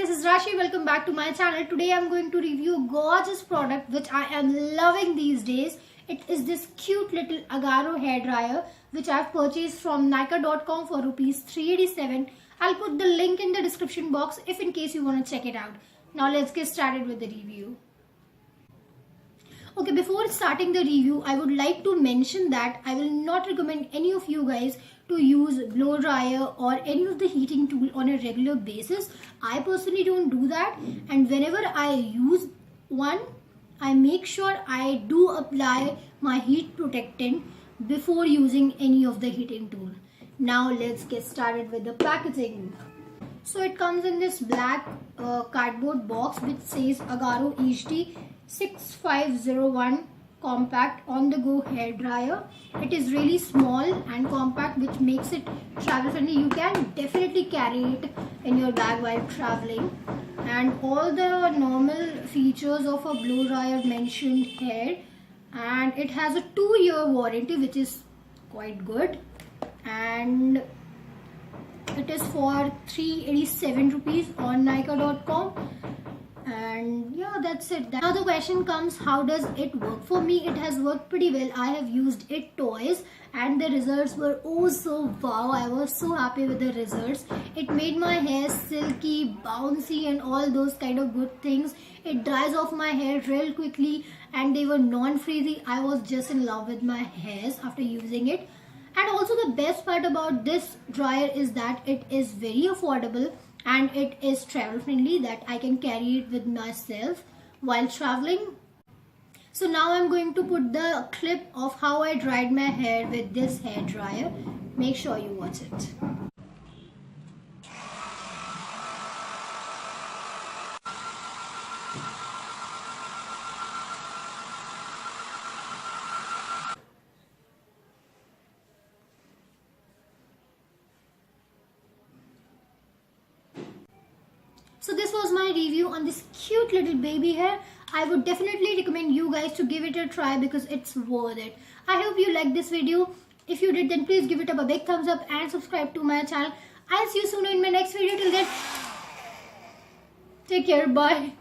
this is Rashi. Welcome back to my channel. Today I'm going to review a gorgeous product which I am loving these days. It is this cute little Agaro hair dryer which I've purchased from Nykaa.com for rupees 387. I'll put the link in the description box if in case you want to check it out. Now let's get started with the review. Okay, before starting the review, I would like to mention that I will not recommend any of you guys to use blow dryer or any of the heating tool on a regular basis. I personally don't do that, and whenever I use one, I make sure I do apply my heat protectant before using any of the heating tool. Now let's get started with the packaging. So it comes in this black cardboard box which says Agaro HD 6501 compact on the go hair dryer. It is really small and compact, which makes it travel friendly. You can definitely carry it in your bag while traveling, and all the normal features of a blow dryer mentioned here. And it has a 2-year warranty, which is quite good, and it is for 387 rupees on Nykaa.com. And yeah, that's it. Now the question comes, how does it work? For me, it has worked pretty well. I have used it twice and the results were oh so wow. I was so happy with the results. It made my hair silky, bouncy and all those kind of good things. It dries off my hair real quickly and they were non-frizzy. I was just in love with my hairs after using it. And also the best part about this dryer is that it is very affordable and it is travel friendly, that I can carry it with myself while traveling. So now I'm going to put the clip of how I dried my hair with this hair dryer. Make sure you watch it. So this was my review on this cute little baby hair. I would definitely recommend you guys to give it a try because it's worth it. I hope you liked this video. If you did, then please give it a big thumbs up and subscribe to my channel. I'll see you soon in my next video. Till then, take care. Bye.